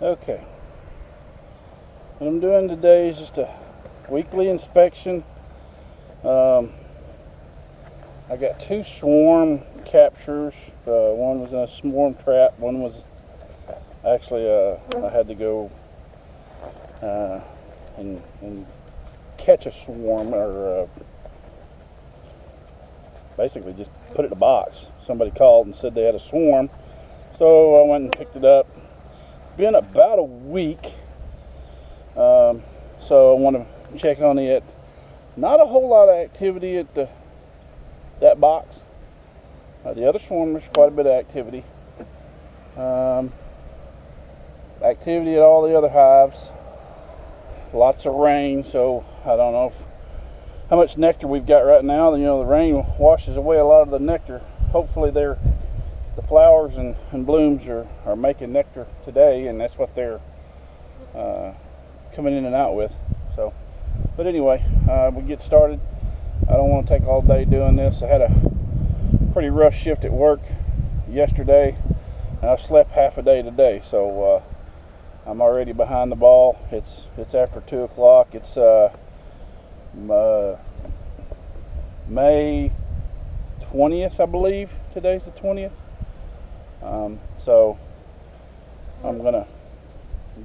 Okay, what I'm doing today is just a weekly inspection. I got 2 swarm captures. One was in a swarm trap. One was actually I had to go and catch a swarm, or basically just put it in a box. Somebody called and said they had a swarm, so I went and picked it up. Been about a week, so I want to check on it. Not a whole lot of activity at that box. The other swarm, there's quite a bit of activity. Activity at all the other hives. Lots of rain, so I don't know how much nectar we've got right now. You know, the rain washes away a lot of the nectar. Hopefully the flowers and blooms are making nectar today, and that's what they're coming in and out with. So, but anyway, we get started. I don't want to take all day doing this. I had a pretty rough shift at work yesterday, and I slept half a day today, so I'm already behind the ball. It's after 2 o'clock. It's May 20th, I believe. Today's the 20th. So I'm gonna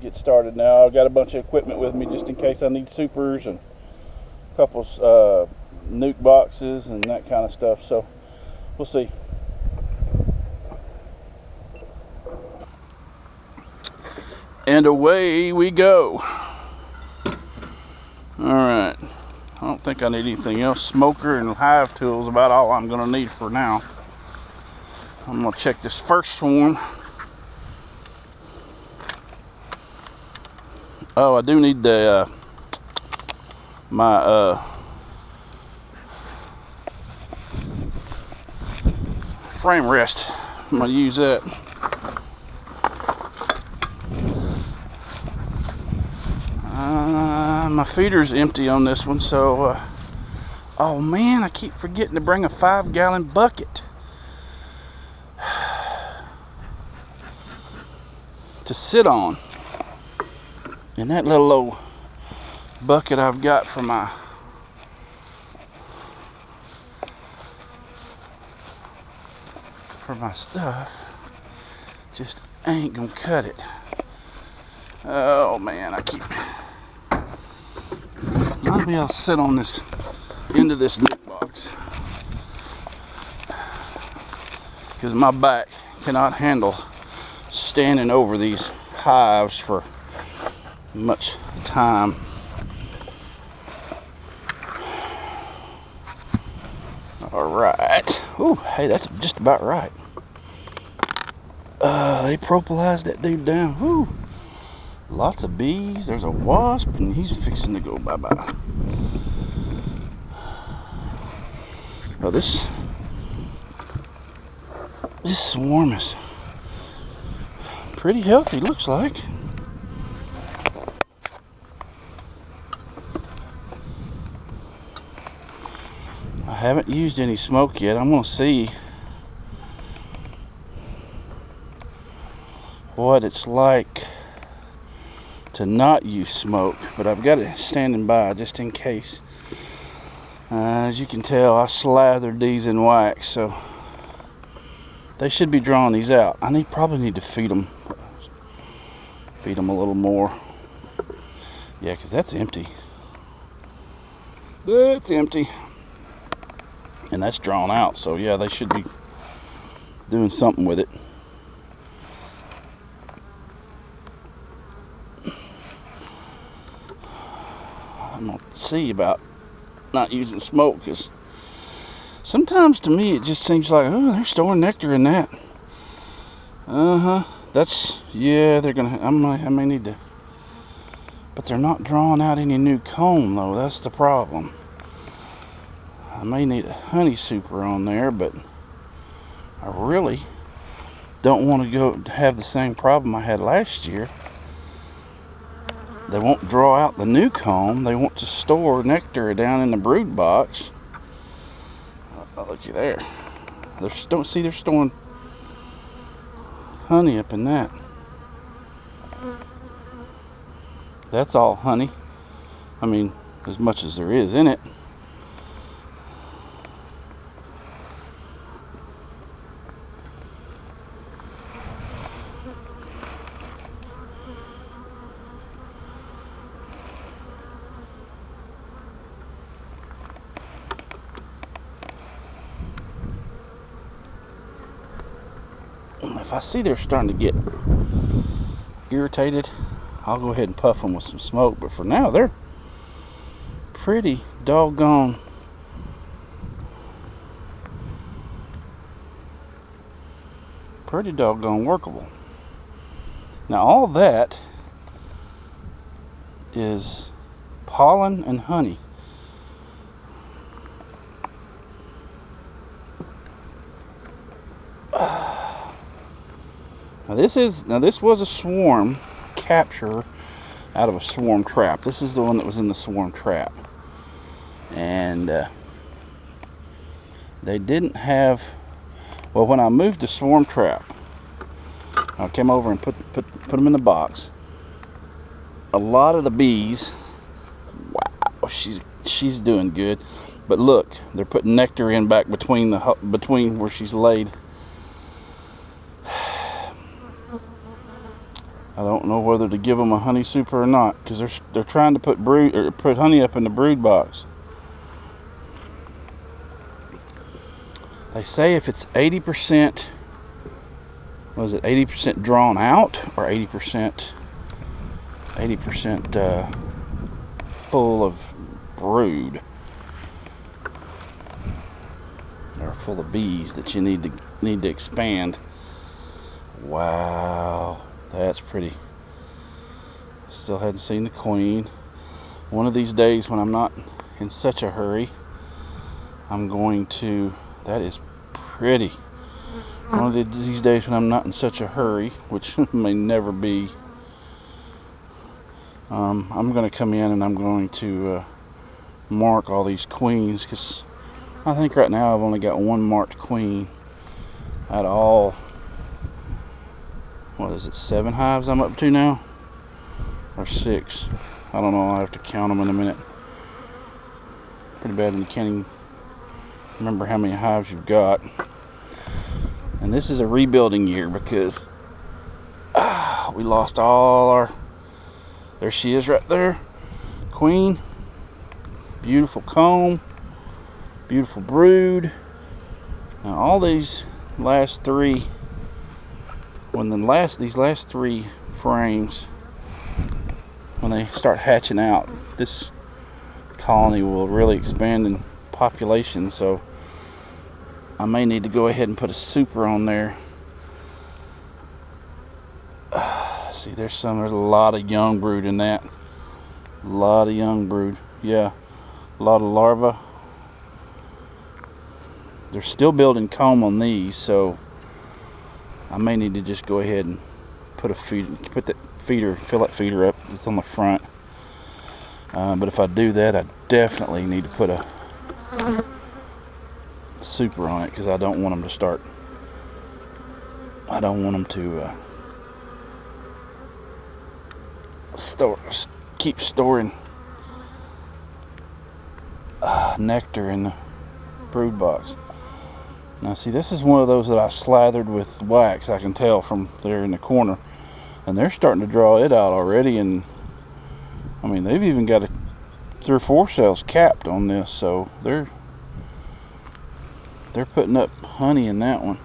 get started now. I've got a bunch of equipment with me just in case I need supers and a couple nuke boxes and that kind of stuff. So we'll see. And away we go. Alright, I don't think I need anything else. Smoker and hive tools about all I'm gonna need for now. I'm gonna check this first swarm. Oh, I do need the my frame rest. I'm gonna use that. My feeder's empty on this one, so oh man, I keep forgetting to bring a 5-gallon bucket to sit on. And that little old bucket I've got for my stuff just ain't gonna cut it. Oh man, I'll be able to sit on this end of this nuke box because my back cannot handle standing over these hives for much time. Alright. Ooh, hey, that's just about right. They propylized that dude down. Woo. Lots of bees. There's a wasp, and he's fixing to go bye-bye. Oh, this swarm is pretty healthy, looks like. I haven't used any smoke yet. I'm gonna see what it's like to not use smoke, but I've got it standing by just in case. As you can tell, I slathered these in wax, so they should be drawing these out. I probably need to feed them a little more. Yeah, because that's empty. That's empty. And that's drawn out, so yeah, they should be doing something with it. I'm gonna see about not using smoke, because sometimes to me it just seems like, oh, they're storing nectar in that. That's, yeah, they're gonna, I may need to, but they're not drawing out any new comb though. That's the problem. I may need a honey super on there, but I really don't want to go have the same problem I had last year. They won't draw out the new comb. They want to store nectar down in the brood box. Oh, looky there. They're storing honey up in that. That's all honey. I mean, as much as there is in it. If I see they're starting to get irritated, I'll go ahead and puff them with some smoke. But for now, they're pretty doggone workable. Now all that is pollen and honey. Now this was a swarm capture out of a swarm trap. This is the one that was in the swarm trap, and they didn't have. Well, when I moved the swarm trap, I came over and put them in the box. A lot of the bees, wow, she's doing good. But look, they're putting nectar in back between where she's laid. I don't know whether to give them a honey super or not, because they're trying to put honey up in the brood box. They say if it's 80%, was it 80% drawn out or 80% full of brood, or full of bees that you need to expand. Wow. That's pretty. Still hadn't seen the queen. One of these days when I'm not in such a hurry, I'm going to. That is pretty. One of these days when I'm not in such a hurry, which may never be, I'm going to come in and I'm going to mark all these queens, because I think right now I've only got one marked queen out of all. What is it, 7 hives I'm up to now? Or 6? I don't know, I'll have to count them in a minute. Pretty bad when you can't even remember how many hives you've got. And this is a rebuilding year, because we lost all our... There she is right there. Queen. Beautiful comb. Beautiful brood. Now all these last 3... When these last 3 frames, when they start hatching out, this colony will really expand in population. So I may need to go ahead and put a super on there. See, there's a lot of young brood in that. A lot of young brood. Yeah, a lot of larvae. They're still building comb on these, so I may need to just go ahead and fill that feeder up that's on the front. But if I do that, I definitely need to put a super on it, because I don't want them to start. I don't want them to keep storing nectar in the brood box. Now see, this is one of those that I slathered with wax, I can tell from there in the corner. And they're starting to draw it out already, and I mean, they've even got 3 or 4 cells capped on this, so they're putting up honey in that one.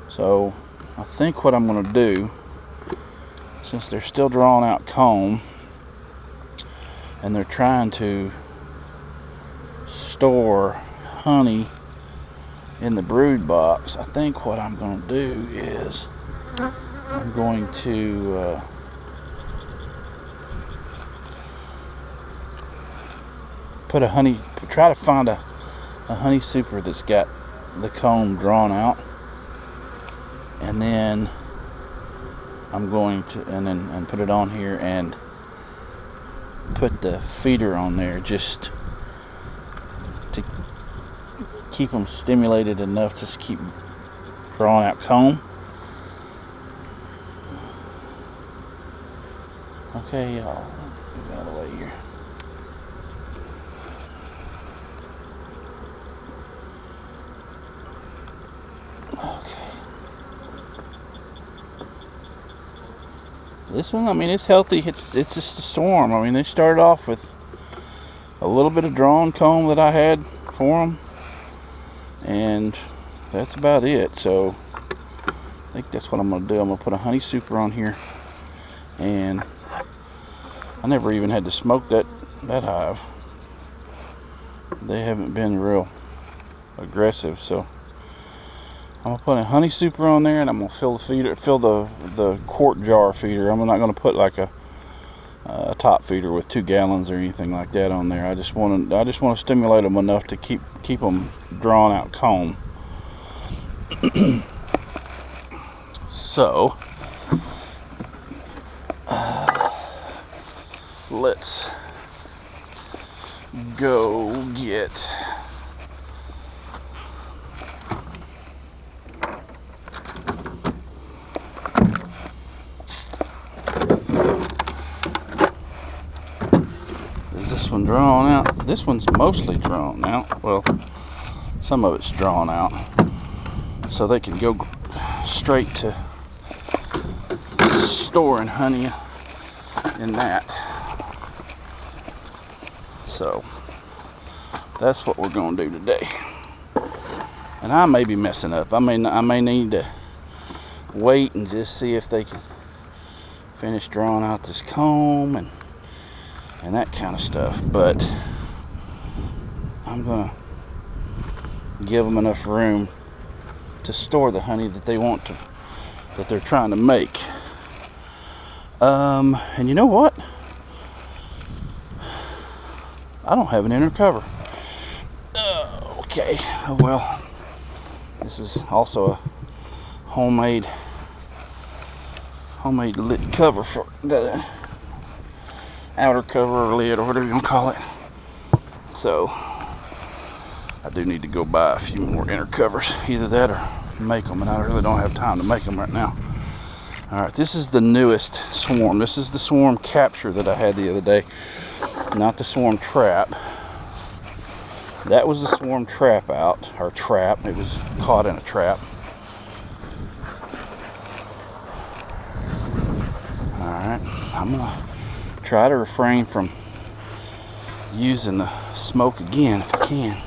So I think what I'm going to do, since they're still drawing out comb and they're trying to store honey in the brood box, I think what I'm going to do is I'm going to try to find a honey super that's got the comb drawn out, and then I'm going to and put it on here and put the feeder on there, just to keep them stimulated enough to keep drawing out comb. Okay, I'll get out of the way here. Okay. This one, I mean, it's healthy. It's just a swarm. I mean, they started off with a little bit of drawn comb that I had for them, and that's about it. So I think that's what I'm going to do. I'm going to put a honey super on here, and I never even had to smoke that hive. They haven't been real aggressive, so I'm gonna put a honey super on there, and I'm gonna fill the quart jar feeder. I'm not gonna put like a top feeder with 2 gallons or anything like that on there. I just want to stimulate them enough to keep them drawn out comb. So let's go get this one drawn out. This one's mostly drawn out. Well, some of it's drawn out, so they can go straight to storing honey in that. So that's what we're going to do today. And I may be messing up. I may need to wait and just see if they can finish drawing out this comb and that kind of stuff. But I'm gonna give them enough room to store the honey that they're trying to make. And you know what? I don't have an inner cover. Okay, well, this is also a homemade lid cover for the outer cover or lid or whatever you want to call it. So I do need to go buy a few more inner covers, either that or make them, and I really don't have time to make them right now. All right, this is the newest swarm. This is the swarm capture that I had the other day, not the swarm trap. That was the swarm trap out, or trap. It was caught in a trap. All right, I'm gonna try to refrain from using the smoke again if I can.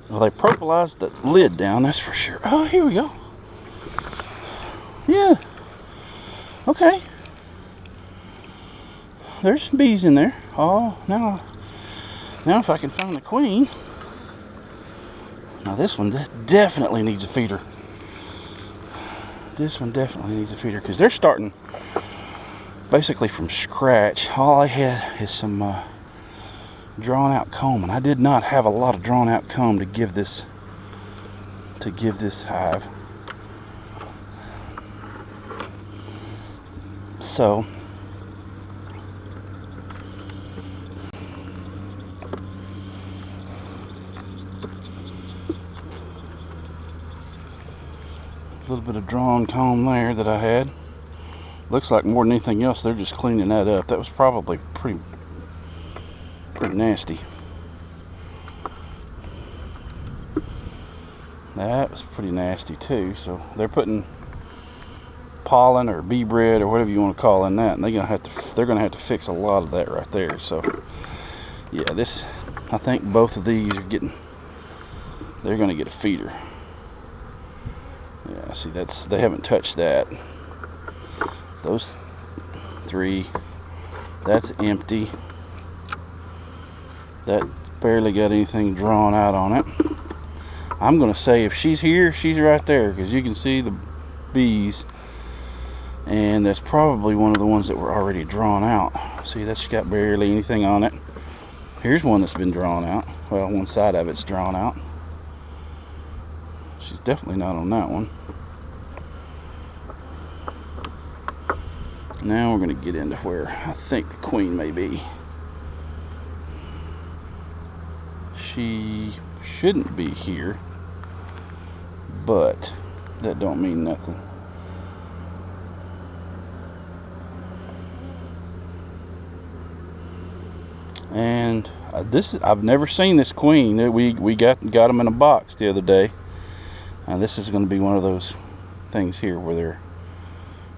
Well, they propylized the lid down, that's for sure. Oh, here we go. Yeah. Okay. There's some bees in there. Oh, now if I can find the queen. Now this one definitely needs a feeder. This one definitely needs a feeder because they're starting basically from scratch. All I had is some drawn out comb, and I did not have a lot of drawn out comb to give this hive. So a little bit of drawn comb there that I had. Looks like more than anything else they're just cleaning that up. That was probably pretty nasty. That was pretty nasty too. So they're putting pollen or bee bread or whatever you want to call in that, and they're gonna have to fix a lot of that right there. So yeah, I think both of these they're gonna get a feeder. Yeah, see, they haven't touched that. Those 3, that's empty. That barely got anything drawn out on it. I'm gonna say if she's here, she's right there, because you can see the bees, and that's probably one of the ones that were already drawn out. See, that's got barely anything on it. Here's one that's been drawn out. Well, one side of it's drawn out. She's definitely not on that one. Now we're going to get into where I think the queen may be. She shouldn't be here, but that don't mean nothing. And I've never seen this queen. We got them in a box the other day. This is going to be one of those things here where they're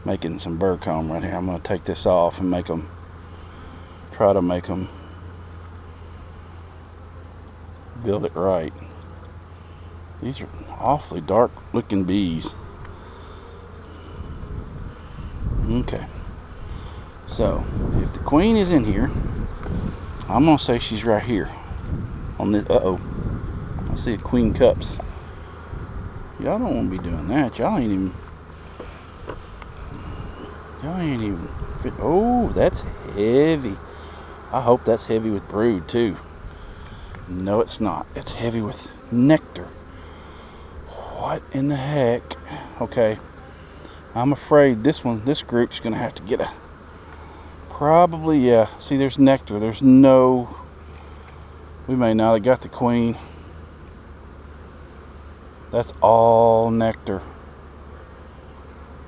making some burr comb right here. I'm going to take this off and try to make them build it right. These are awfully dark looking bees. Okay, so if the queen is in here, I'm gonna say she's right here on this. I see a queen cups. Y'all don't want to be doing that. Y'all ain't even fit. Oh, that's heavy. I hope that's heavy with brood too. No, it's not. It's heavy with nectar. What in the heck? Okay, I'm afraid this group's gonna have to get a, probably, yeah. See, there's nectar. There's no, we may not have got the queen. That's all nectar,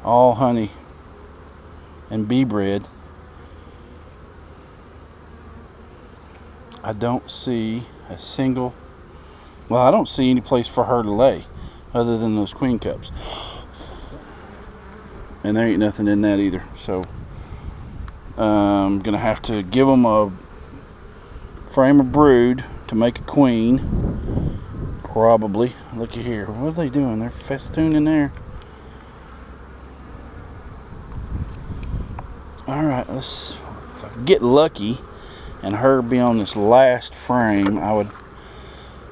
all honey and bee bread. I don't see a single, well, I don't see any place for her to lay other than those queen cups, and there ain't nothing in that either. So I'm gonna have to give them a frame of brood to make a queen, probably. Looky here, what are they doing? They're festooning there. All right, if I could get lucky and her be on this last frame,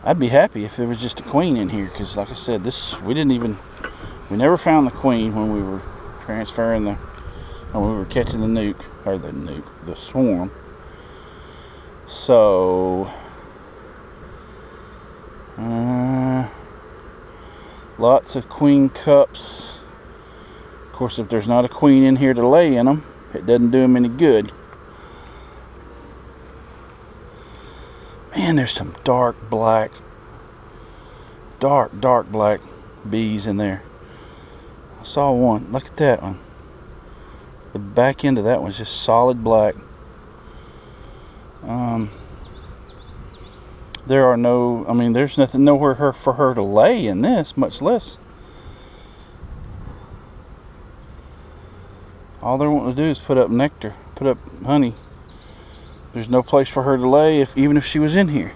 I'd be happy if it was just a queen in here, because like I said, we never found the queen when we were transferring when we were catching the swarm. So lots of queen cups. Of course, if there's not a queen in here to lay in them, it doesn't do them any good. Man, there's some dark black bees in there. I saw one. Look at that one. The back end of that one's just solid black. There's nothing nowhere for her to lay in this, much less. All they're wanting to do is put up nectar, put up honey. There's no place for her to lay, even if she was in here.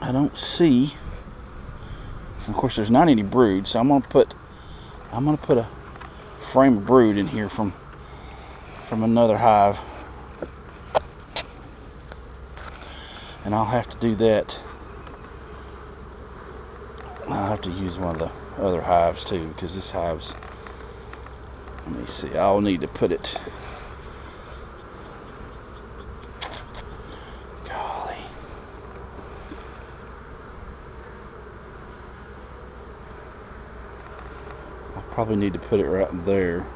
I don't see. Of course, there's not any brood, so I'm gonna put a frame of brood in here from another hive, and I'll have to do that. I'll have to use one of the other hives too, because this hive's, let me see, I'll need to put it, golly, I'll probably need to put it right there.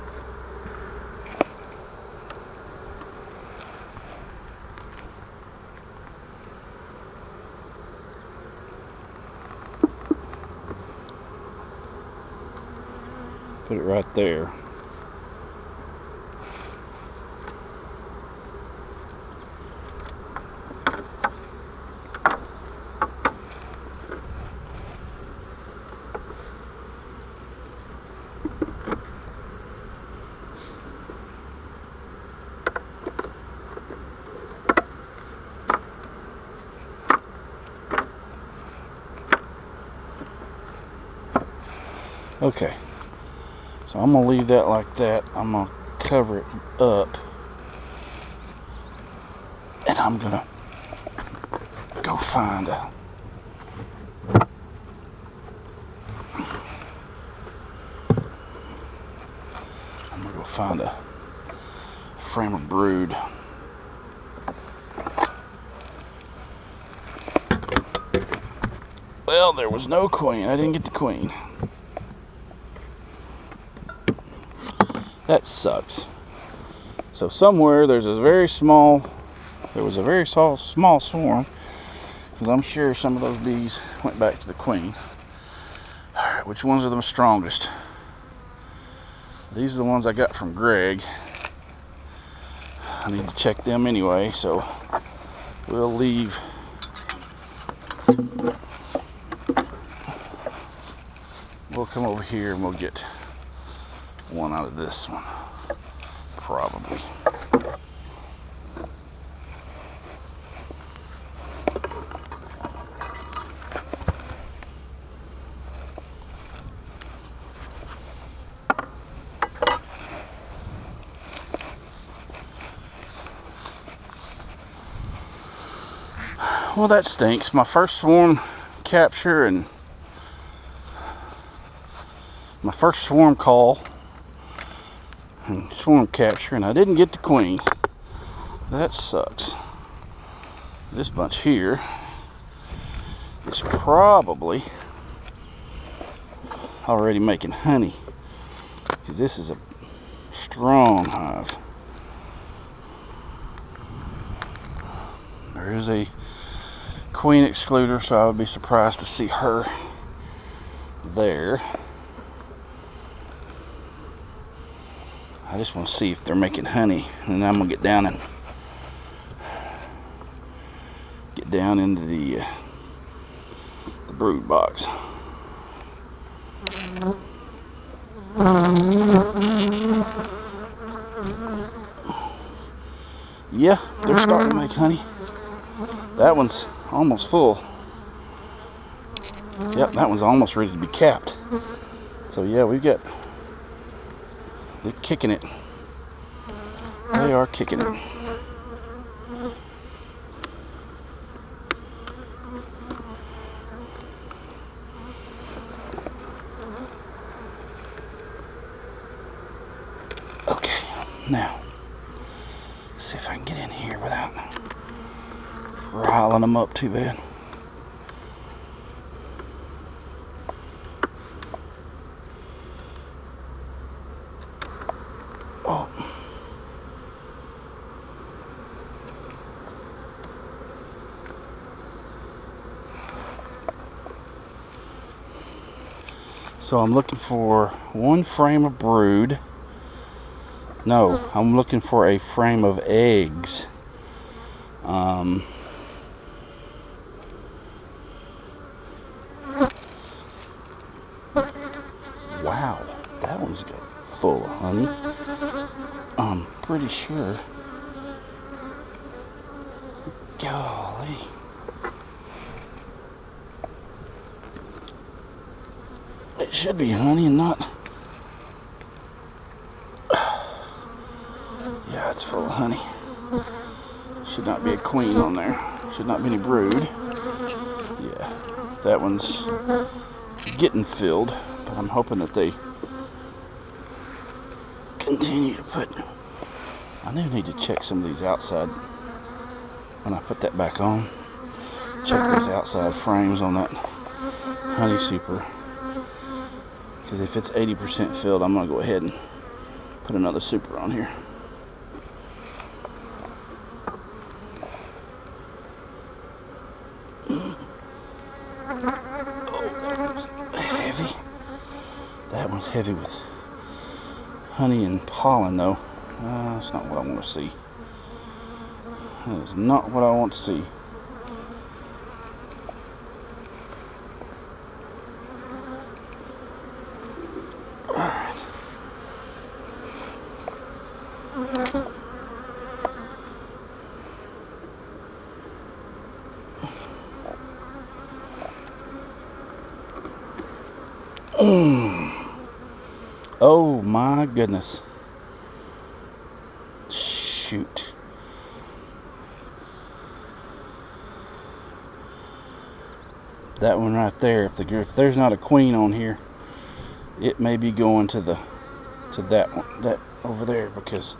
Put it right there. Okay. So I'm gonna leave that like that. I'm gonna cover it up, and I'm gonna go find a, frame of brood. Well, there was no queen. I didn't get the queen. That sucks. So somewhere there's a very small there was a very small swarm, because I'm sure some of those bees went back to the queen. Alright, which ones are the strongest? These are the ones I got from Greg. I need to check them anyway, so we'll leave. We'll come over here and we'll get one out of this one, probably. Well, that stinks. My first swarm capture and my first swarm call and swarm capture, and I didn't get the queen. That sucks. This bunch here is probably already making honey, because this is a strong hive. There is a queen excluder, so I would be surprised to see her there. I just want to see if they're making honey, and then I'm gonna get down into the brood box. Yeah, they're starting to make honey. That one's almost full. Yep, that one's almost ready to be capped. So yeah, they're kicking it. They are kicking it. Okay, now, see if I can get in here without riling them up too bad. Oh. So I'm looking for one frame of brood. No, I'm looking for a frame of eggs. Wow, that one's got full of honey. I'm pretty sure. Golly. It should be honey and not. Yeah, it's full of honey. Should not be a queen on there. Should not be any brood. Yeah, that one's getting filled, but I'm hoping that they continue to put. I do need to check some of these outside when I put that back on. Check those outside frames on that honey super, because if it's 80% filled, I'm gonna go ahead and put another super on here. That one's heavy with honey and pollen, though. That's not what I want to see. That is not what I want to see. Alright. Oh my goodness. Shoot. That one right there, if there's not a queen on here, it may be going to that one, that over there, because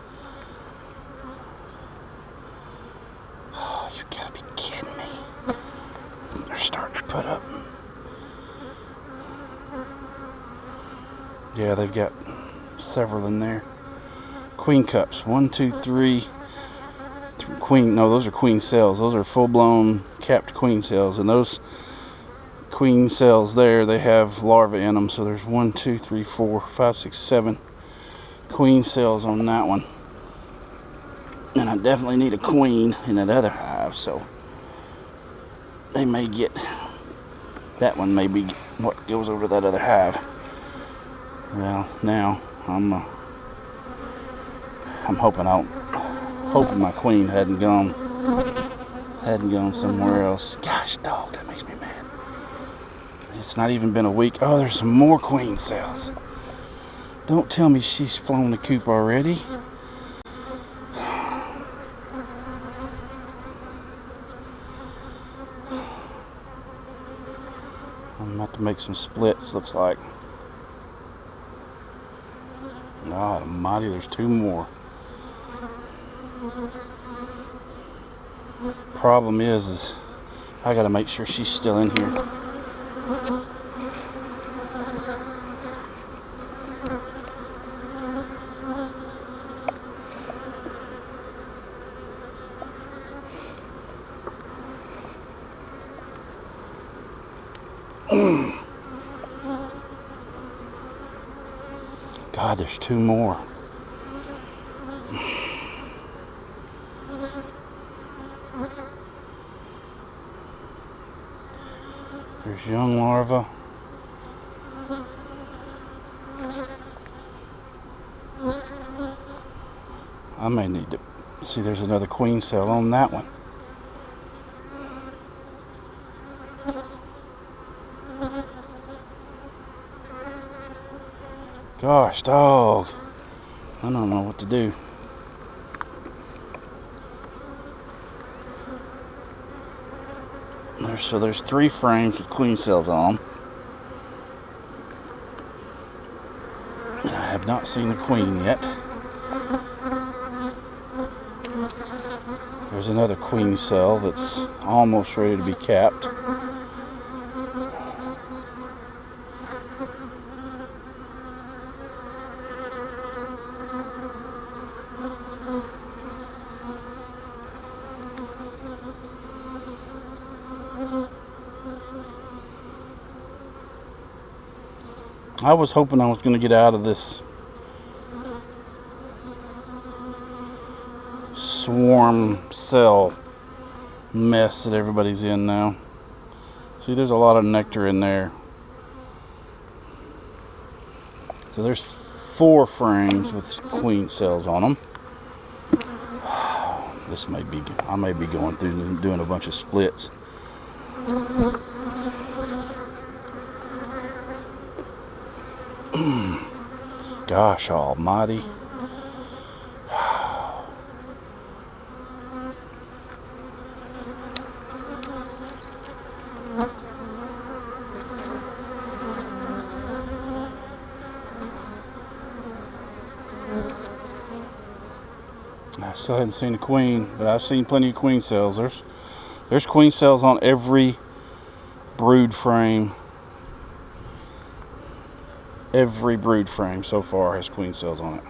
oh, you gotta be kidding me. They're starting to put up. Yeah, they've got several in there. Queen cups. 1, 2, 3, queen, no, those are queen cells. Those are full-blown capped queen cells, and those queen cells there, they have larvae in them. So there's 1, 2, 3, 4, 5, 6, 7 queen cells on that one, and I definitely need a queen in that other hive, so they may get, that one may be what goes over that other hive. Well, now I'm hoping my queen hadn't gone somewhere else. Gosh, dog, that makes me mad. It's not even been a week. Oh, there's some more queen cells. Don't tell me she's flown the coop already. I'm about to make some splits, looks like. God almighty, there's 2 more. Problem is I gotta make sure she's still in here. God, there's 2 more. There's young larvae. I may need to see, there's another queen cell on that one. Gosh, dog. I don't know what to do. So there's 3 frames with queen cells on them. And I have not seen the queen yet. There's another queen cell that's almost ready to be capped. I was hoping I was going to get out of this swarm cell mess that everybody's in now. See, there's a lot of nectar in there. So there's 4 frames with queen cells on them. This may be, I may be going through and doing a bunch of splits. Gosh almighty. I still haven't seen a queen, but I've seen plenty of queen cells. There's queen cells on every brood frame. Every brood frame so far has queen cells on it.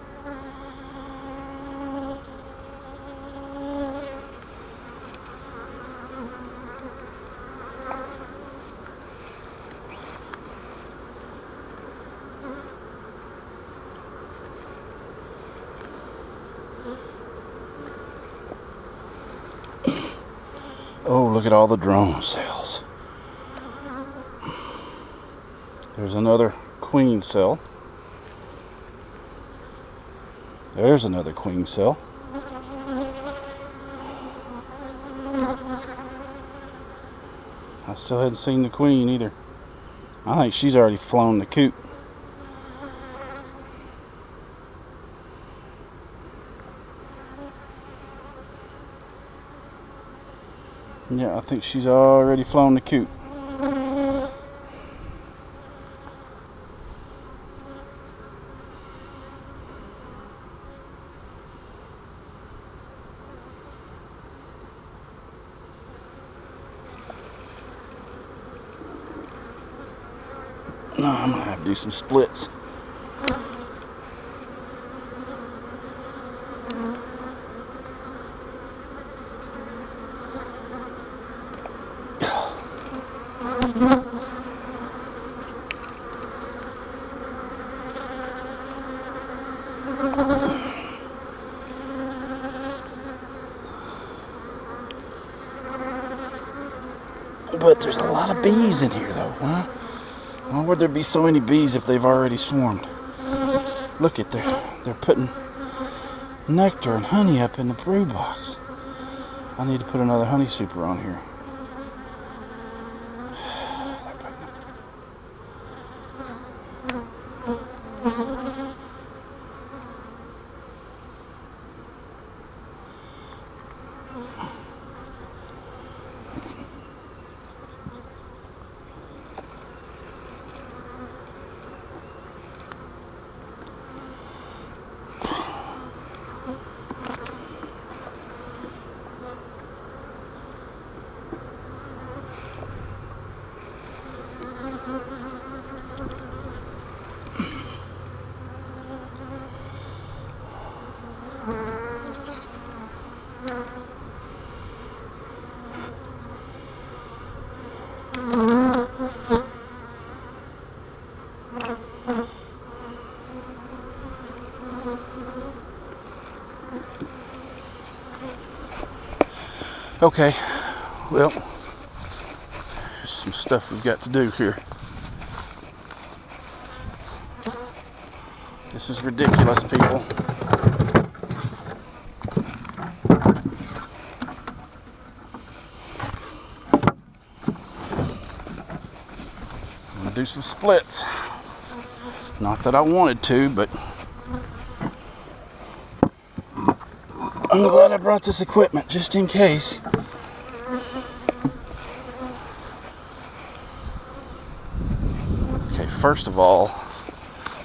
Oh, look at all the drone cells. There's another queen cell. There's another queen cell. I still hadn't seen the queen either. I think she's already flown the coop. Yeah, I think she's already flown the coop. No, I'm gonna have to do some splits. But there's a lot of bees in here though, huh? Why would there be so many bees if they've already swarmed? Look at they're putting nectar and honey up in the brood box. I need to put another honey super on here. Okay, well, there's some stuff we've got to do here. This is ridiculous, people. I'm gonna do some splits. Not that I wanted to, but I'm glad I brought this equipment just in case. Okay, first of all,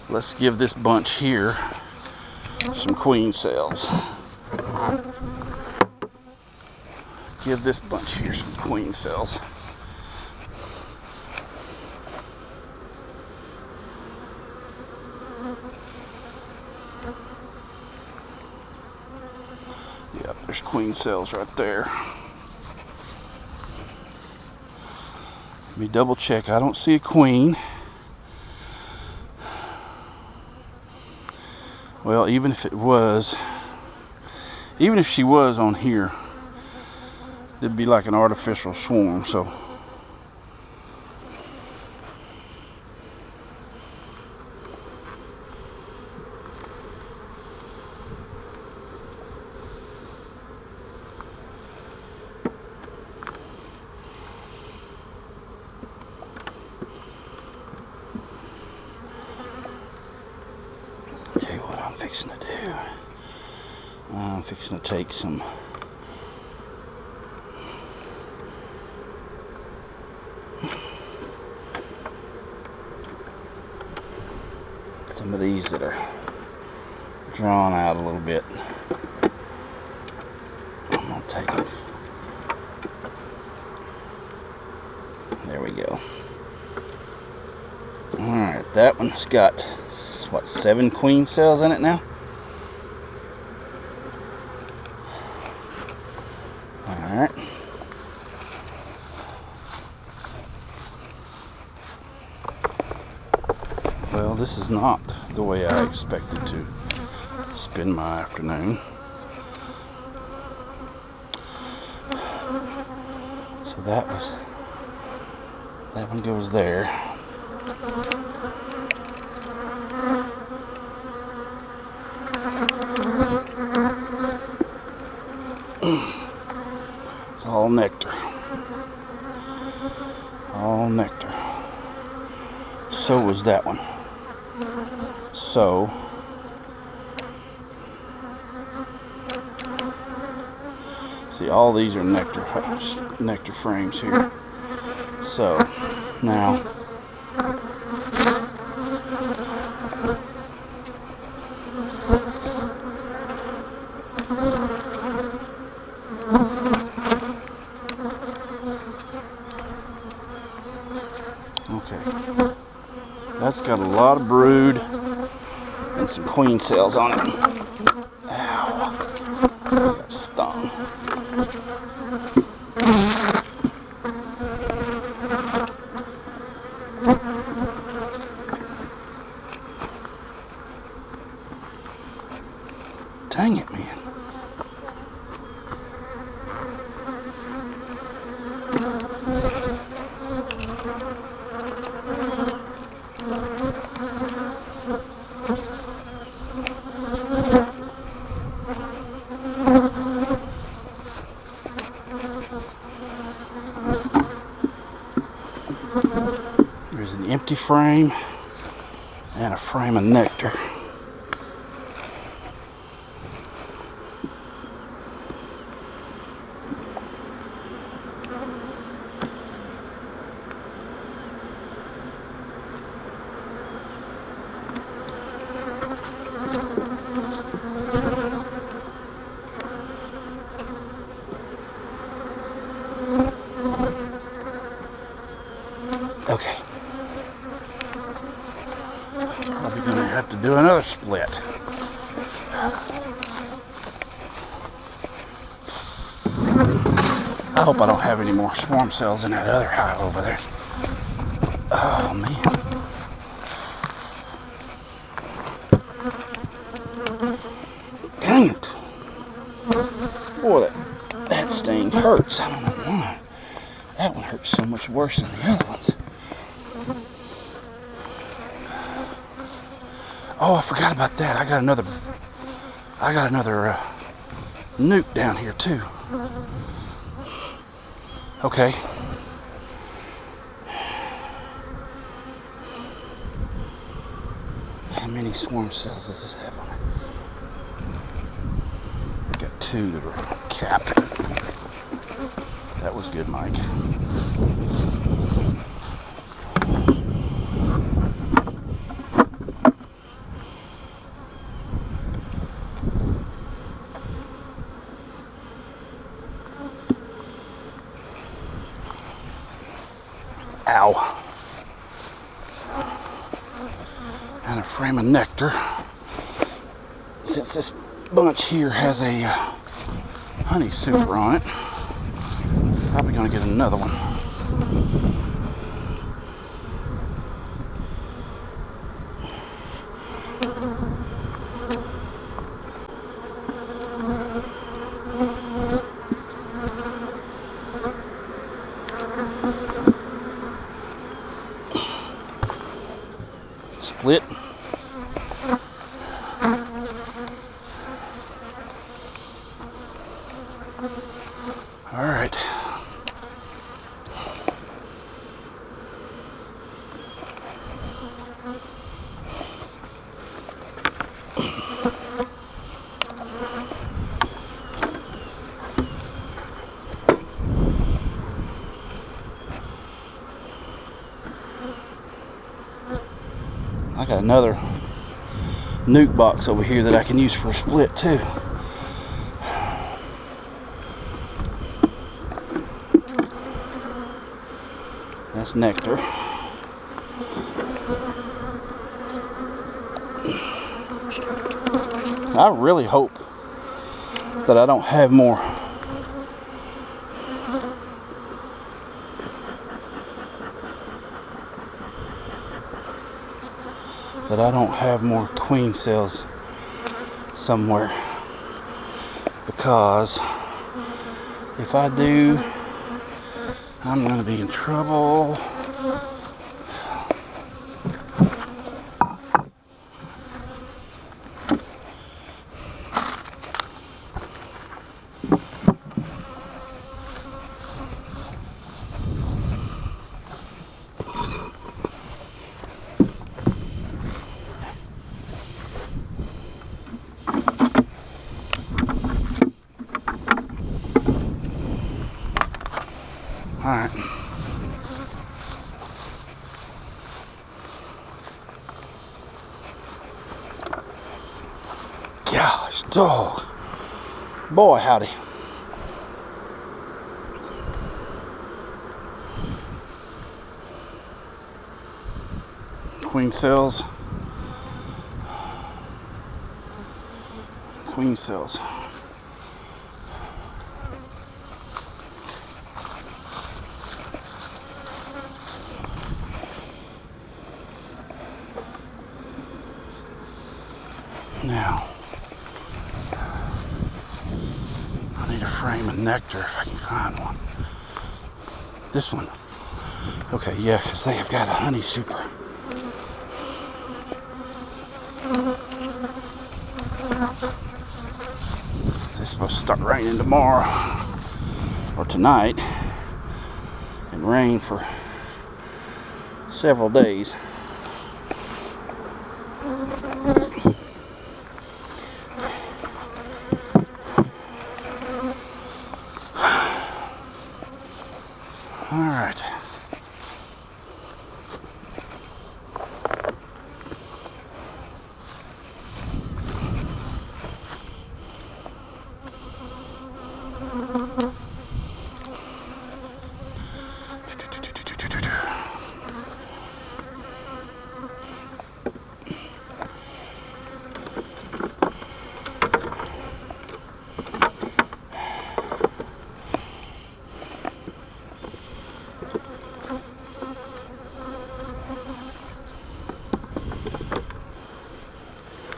let's give this bunch here some queen cells. Give this bunch here some queen cells. Yep, there's queen cells right there. Let me double check. I don't see a queen. Well, even if she was on here, it'd be like an artificial swarm, so. Okay, what I'm fixing to do, I'm fixing to take some of these that are drawn out a little bit. I'm gonna take them. There we go. Alright, that one's got, what, 7 queen cells in it now? Alright. Well, this is not the way I expected to spend my afternoon. So that one goes there. It's all nectar. All nectar. So was that one. So see, all these are nectar frames here. So now okay, that's got a lot of brood and some queen cells on it. Ow, I got stung. There's an empty frame and a frame of nectar. Okay. Probably gonna have to do another split. I hope I don't have any more swarm cells in that other hive over there. Oh man. Dang it. Boy, that sting hurts. I don't know why. That one hurts so much worse than the other ones. Oh, I forgot about that. I got another nuke down here too. Okay. How many swarm cells does this have on it? Got 2 that are capped. That was good, Mike. Ow. And a frame of nectar. Since this bunch here has a honey super on it, probably gonna get another one. Split. All right. I got another nuke box over here that I can use for a split too. That's nectar. I really hope that I don't have more queen cells somewhere, because if I do, I'm going to be in trouble. All right. Gosh, dog. Boy, howdy. Queen cells. Queen cells. Now, I need a frame of nectar if I can find one. This one. Okay, yeah, because they have got a honey super. It's supposed to start raining tomorrow or tonight, and rain for several days. All right.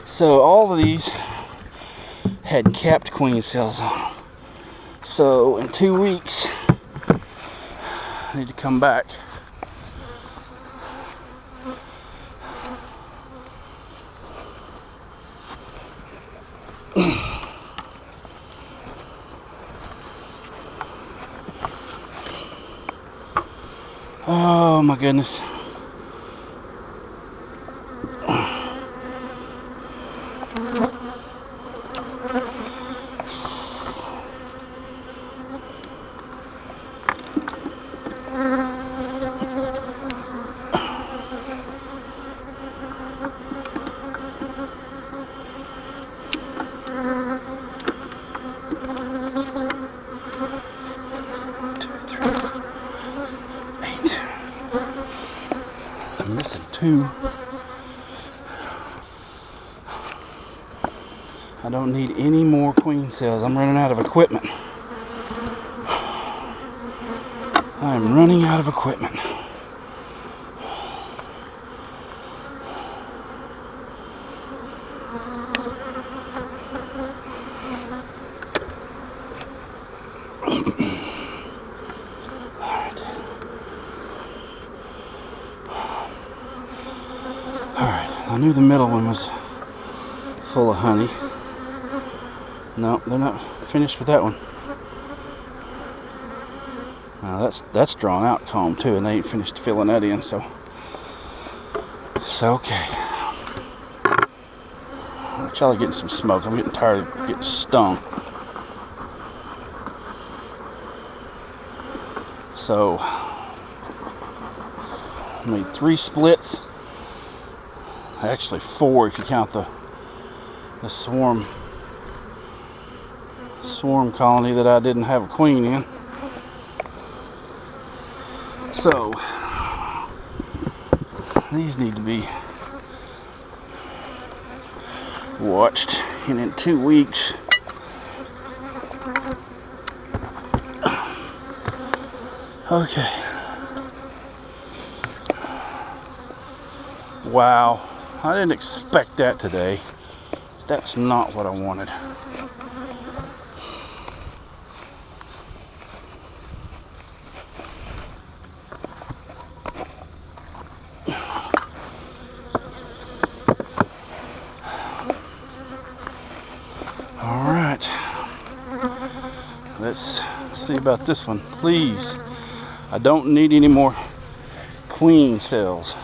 So all of these had capped queen cells on them. So in 2 weeks, I need to come back. Oh my goodness. I'm missing 2. I don't need any more queen cells. I'm running out of equipment. I'm running out of equipment. I knew the middle one was full of honey. No, they're not finished with that one. Now that's drawn out comb too, and they ain't finished filling that in, so okay. Y'all are getting some smoke. I'm getting tired of getting stung. So I made 3 splits. Actually 4 if you count the swarm colony that I didn't have a queen in. So these need to be watched, and in 2 weeks okay. Wow, I didn't expect that today. That's not what I wanted. All right, let's see about this one, please. I don't need any more queen cells.